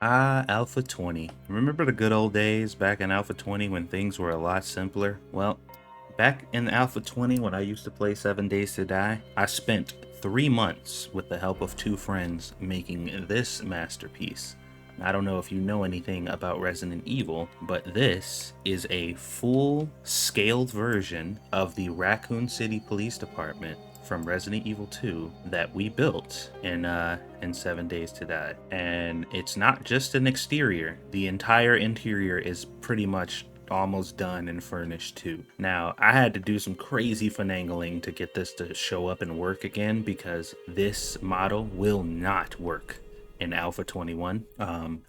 Ah, Alpha 20. Remember the good old days back in Alpha 20 when things were a lot simpler? Well, back in Alpha 20 when I used to play 7 Days to Die, I spent 3 months with the help of two friends making this masterpiece. I don't know if you know anything about Resident Evil, but this is a full scaled version of the Raccoon City Police Department from Resident Evil 2 that we built in 7 Days to Die. And it's not just an exterior. The entire interior is pretty much almost done and furnished too. Now, I had to do some crazy finagling to get this to show up and work again because this model will not work in Alpha 21.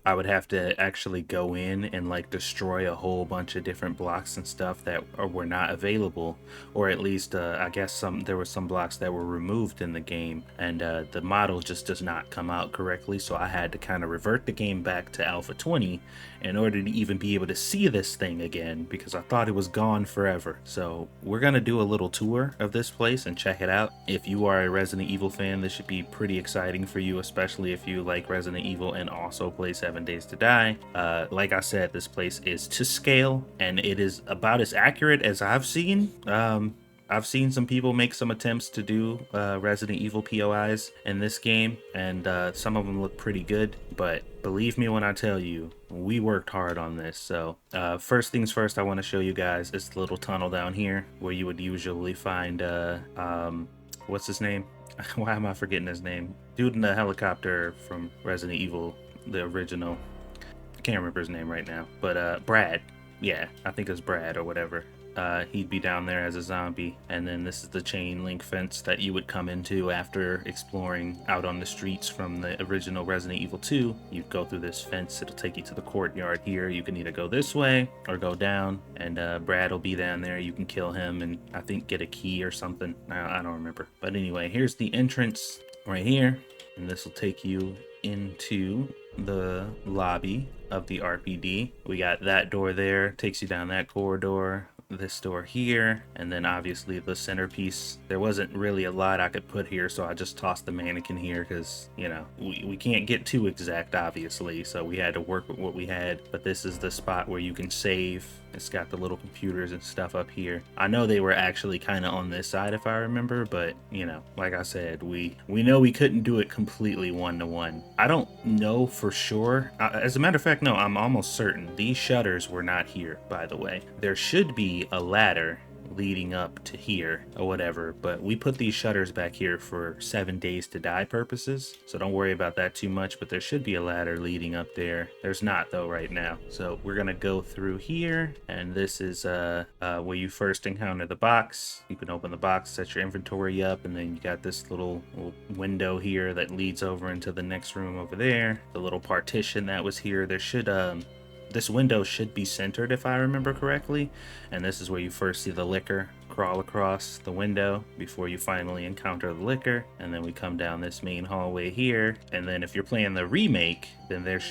I would have to actually go in and like destroy a whole bunch of different blocks and stuff that were not available, or at least I guess there were some blocks that were removed in the game, and the model just does not come out correctly. So I had to kind of revert the game back to Alpha 20 in order to even be able to see this thing again because I thought it was gone forever. So we're gonna do a little tour of this place and check it out. If you are a Resident Evil fan, this should be pretty exciting for you, especially if you like Resident Evil and also play 7 Days to Die. Like I said, this place is to scale and it is about as accurate as I've seen. I've seen some people make some attempts to do Resident Evil POIs in this game, and some of them look pretty good, but believe me when I tell you, we worked hard on this. So first things first, I want to show you guys this little tunnel down here where you would usually find, what's his name? Why am I forgetting his name? Dude in the helicopter from Resident Evil, the original. I can't remember his name right now, but Brad. Yeah, I think it's Brad or whatever. He'd be down there as a zombie, and then this is the chain link fence that you would come into after exploring out on the streets from the original Resident Evil 2. You'd go through this fence, it'll take you to the courtyard here. You can either go this way or go down, and Brad will be down there. You can kill him and I think get a key or something. I don't remember. But anyway, here's the entrance right here, and this will take you into the lobby of the RPD. We got that door there, takes you down that corridor, this door here, and then obviously the centerpiece. There wasn't really a lot I could put here, so I just tossed the mannequin here because, you know, we can't get too exact, obviously, so we had to work with what we had. But this is the spot where you can save. It's got the little computers and stuff up here. I know they were actually kind of on this side if I remember, but, you know, like I said, we know we couldn't do it completely one-to-one. I don't know for sure. As a matter of fact, no, I'm almost certain these shutters were not here, by the way. There should be a ladder leading up to here or whatever, but we put these shutters back here for 7 Days to Die purposes, so don't worry about that too much. But there should be a ladder leading up there. There's not though right now, so we're gonna go through here, and this is where you first encounter the box. You can open the box, set your inventory up, and then you got this little window here that leads over into the next room over there. The little partition that was here, there should this window should be centered if I remember correctly, and this is where you first see the liquor crawl across the window before you finally encounter the liquor. And then we come down this main hallway here, and then if you're playing the remake, then there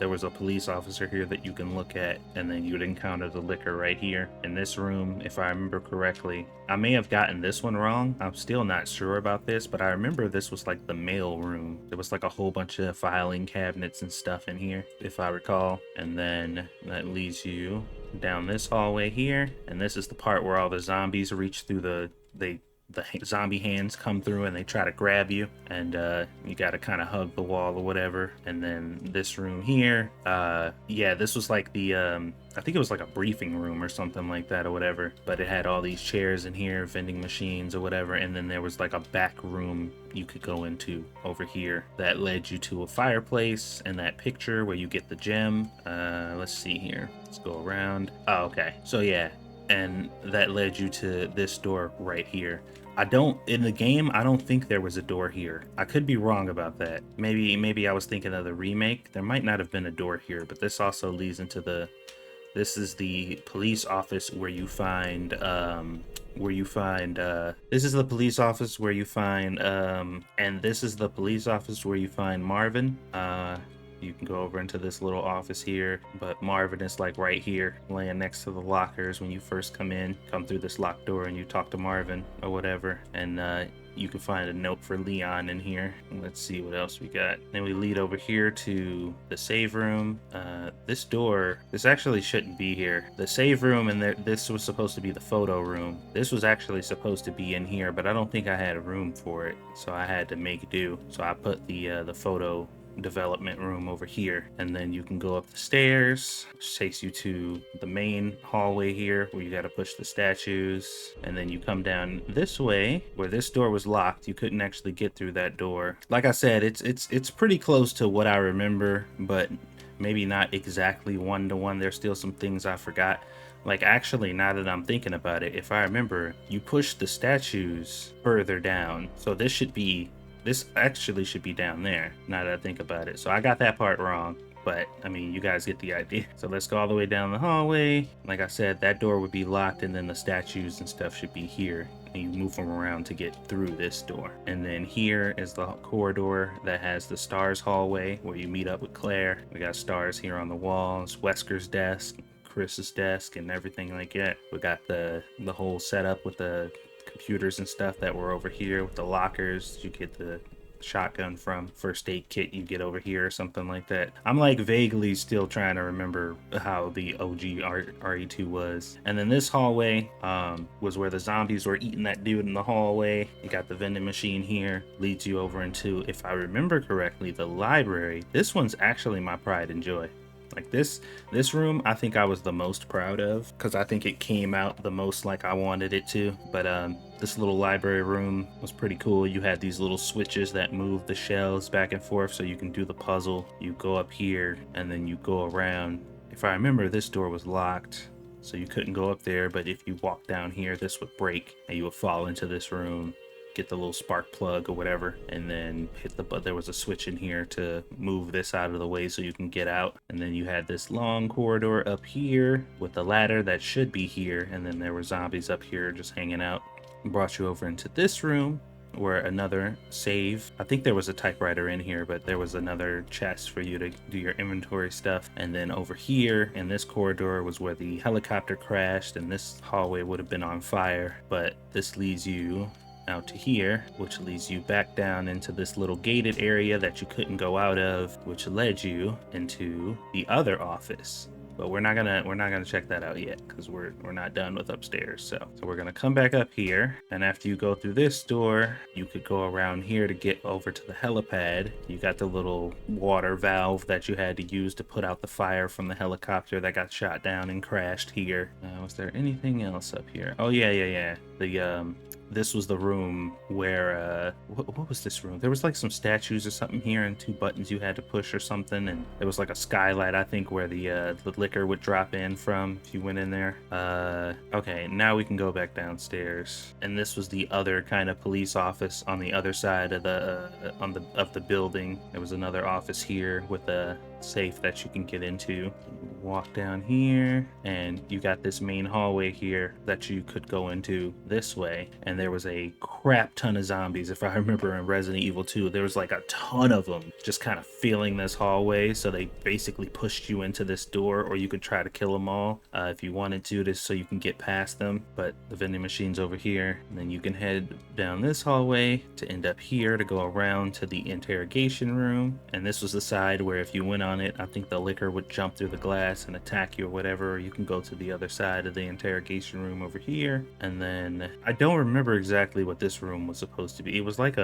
was a police officer here that you can look at, and then you would encounter the liquor right here in this room if I remember correctly. I may have gotten this one wrong, I'm still not sure about this, but I remember this was like the mail room. There was like a whole bunch of filing cabinets and stuff in here if I recall, and then that leads you down this hallway here, and this is the part where all the zombies reach through the zombie hands come through and they try to grab you, and you got to kind of hug the wall or whatever. And then this room here, yeah, this was like the I think it was like a briefing room or something like that or whatever, but it had all these chairs in here, vending machines or whatever, and then there was like a back room you could go into over here that led you to a fireplace and that picture where you get the gem. Let's see here, let's go around. Oh, okay, so yeah, and that led you to this door right here. In the game, I don't think there was a door here. I could be wrong about that. Maybe I was thinking of the remake. There might not have been a door here, but this also leads into this is the police office where you find this is the police office where you find and this is the police office where you find Marvin. You can go over into this little office here, but Marvin is like right here, laying next to the lockers. When you first come through this locked door and you talk to Marvin or whatever, and you can find a note for Leon in here. Let's see what else we got. Then we lead over here to the save room. This door, this actually shouldn't be here. The save room and this was supposed to be the photo room. This was actually supposed to be in here, but I don't think I had a room for it, so I had to make do. So I put the photo development room over here, and then you can go up the stairs, which takes you to the main hallway here where you got to push the statues, and then you come down this way where this door was locked. You couldn't actually get through that door. Like I said, it's pretty close to what I remember, but maybe not exactly one-to-one. There's still some things I forgot. Like, actually, now that I'm thinking about it, if I remember, you push the statues further down, so this actually should be down there, now that I think about it. So I got that part wrong, but I mean, you guys get the idea. So let's go all the way down the hallway. Like I said, that door would be locked, and then the statues and stuff should be here. And you move them around to get through this door. And then here is the corridor that has the stars hallway where you meet up with Claire. We got stars here on the walls, Wesker's desk, Chris's desk, and everything like that. We got the whole setup with the computers and stuff that were over here with the lockers. You get the shotgun from, first aid kit you get over here or something like that. I'm like vaguely still trying to remember how the OG RE2 was. And then this hallway was where the zombies were eating that dude in the hallway. You got the vending machine here, leads you over into, if I remember correctly, the library. This one's actually my pride and joy. Like this room, I think I was the most proud of because I think it came out the most like I wanted it to. But this little library room was pretty cool. You had these little switches that move the shelves back and forth so you can do the puzzle. You go up here and then you go around. If I remember, this door was locked, so you couldn't go up there. But if you walk down here, this would break and you would fall into this room. Get the little spark plug or whatever, and then hit the there was a switch in here to move this out of the way so you can get out. And then you had this long corridor up here with the ladder that should be here, and then there were zombies up here just hanging out. Brought you over into this room where another save. I think there was a typewriter in here, but there was another chest for you to do your inventory stuff. And then over here in this corridor was where the helicopter crashed, and this hallway would have been on fire, but this leads you out to here, which leads you back down into this little gated area that you couldn't go out of, which led you into the other office. But we're not gonna check that out yet because we're not done with upstairs. So we're gonna come back up here, and after you go through this door, you could go around here to get over to the helipad. You got the little water valve that you had to use to put out the fire from the helicopter that got shot down and crashed here. Was there anything else up here? Oh yeah. This was the room where what was this room? There was like some statues or something here and 2 buttons you had to push or something, and there was like a skylight, I think, where the liquor would drop in from if you went in there. Okay, now we can go back downstairs, and this was the other kind of police office on the other side of the building. There was another office here with a safe that you can get into. Walk down here, and you got this main hallway here that you could go into this way, and there was a crap ton of zombies. If I remember in Resident Evil 2, there was like a ton of them just kind of filling this hallway, so they basically pushed you into this door, or you could try to kill them all if you wanted to, just so you can get past them. But the vending machine's over here, and then you can head down this hallway to end up here to go around to the interrogation room. And this was the side where if you went on it, I think the liquor would jump through the glass and attack you or whatever. Or you can go to the other side of the interrogation room over here. And then I don't remember exactly what this room was supposed to be. It was like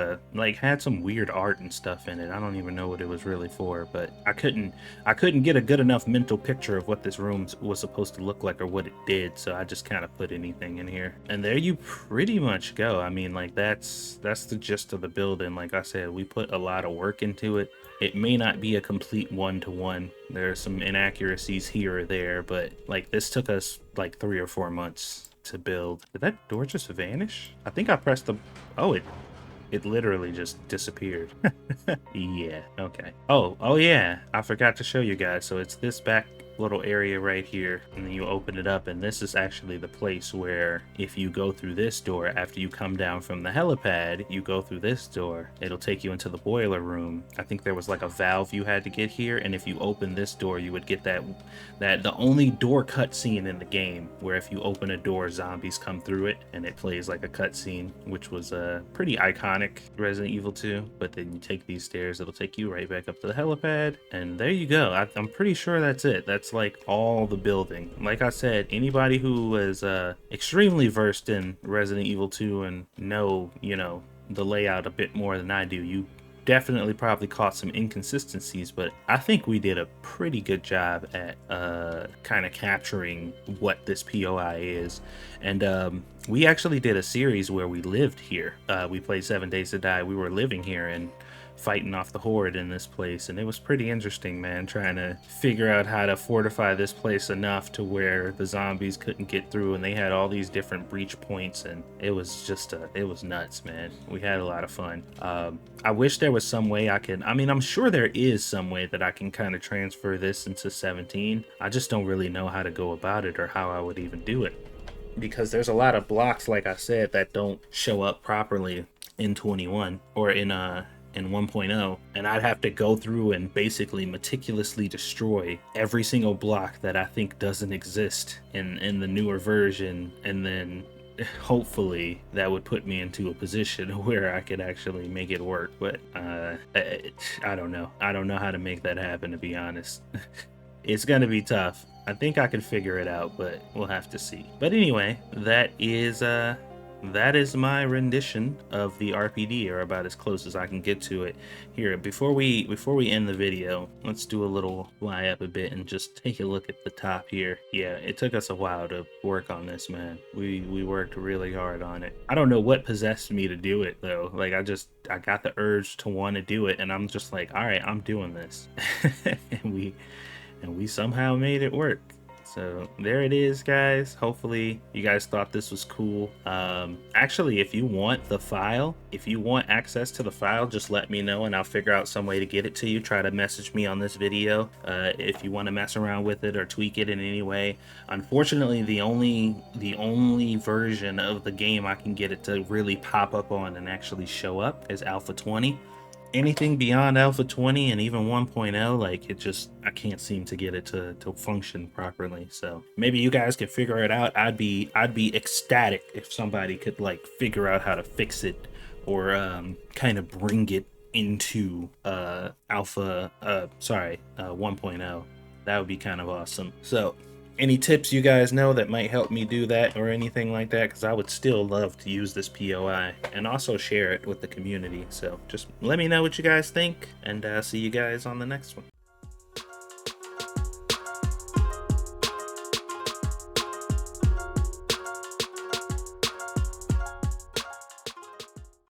had some weird art and stuff in it. I don't even know what it was really for, but I couldn't get a good enough mental picture of what this room was supposed to look like or what it did, so I just kind of put anything in here. And there you pretty much go. I mean, like that's the gist of the building. Like I said, we put a lot of work into it. It may not be a complete one-to-one. There are some inaccuracies here or there, but like this took us like 3 or 4 months to build. Did that door just vanish? I think I pressed the... Oh, it literally just disappeared. Yeah, okay. Oh yeah, I forgot to show you guys. So it's this back little area right here, and then you open it up, and this is actually the place where if you go through this door after you come down from the helipad, you go through this door, it'll take you into the boiler room. I think there was like a valve you had to get here, and if you open this door, you would get that the only door cutscene in the game, where if you open a door, zombies come through it, and it plays like a cutscene, which was pretty iconic, Resident Evil 2. But then you take these stairs, it'll take you right back up to the helipad, and there you go. I'm pretty sure that's it. That's like all the building. Like I said, anybody who is extremely versed in Resident Evil 2 and know, you know, the layout a bit more than I do, you definitely probably caught some inconsistencies, but I think we did a pretty good job at kind of capturing what this POI is. And we actually did a series where we lived here. We played 7 Days to Die. We were living here and fighting off the horde in this place, and it was pretty interesting, man, trying to figure out how to fortify this place enough to where the zombies couldn't get through, and they had all these different breach points, and it was just it was nuts, man. We had a lot of fun. I wish there was some way I'm sure there is some way that I can kind of transfer this into 17. I just don't really know how to go about it or how I would even do it, because there's a lot of blocks, like I said, that don't show up properly in 21 or in 1.0, and I'd have to go through and basically meticulously destroy every single block that I think doesn't exist in the newer version, and then hopefully that would put me into a position where I could actually make it work. But I don't know how to make that happen, to be honest. It's gonna be tough. I think I can figure it out, but we'll have to see. But anyway, that is my rendition of the RPD, or about as close as I can get to it here. Before we end the video, let's do a little fly up a bit and just take a look at the top here. Yeah, it took us a while to work on this, man. We worked really hard on it. I don't know what possessed me to do it though. Like I got the urge to want to do it, and I'm just like, all right, I'm doing this. and we somehow made it work. So there it is, guys. Hopefully you guys thought this was cool. Actually, if you want the file, if you want access to the file, just let me know and I'll figure out some way to get it to you. Try to message me on this video if you want to mess around with it or tweak it in any way. Unfortunately, the only version of the game I can get it to really pop up on and actually show up is Alpha 20. Anything beyond Alpha 20 and even 1.0, like I can't seem to get it to function properly. So maybe you guys can figure it out. I'd be ecstatic if somebody could like figure out how to fix it, or kind of bring it into 1.0. That would be kind of awesome. So any tips you guys know that might help me do that or anything like that, because I would still love to use this POI and also share it with the community. So just let me know what you guys think, and see you guys on the next one.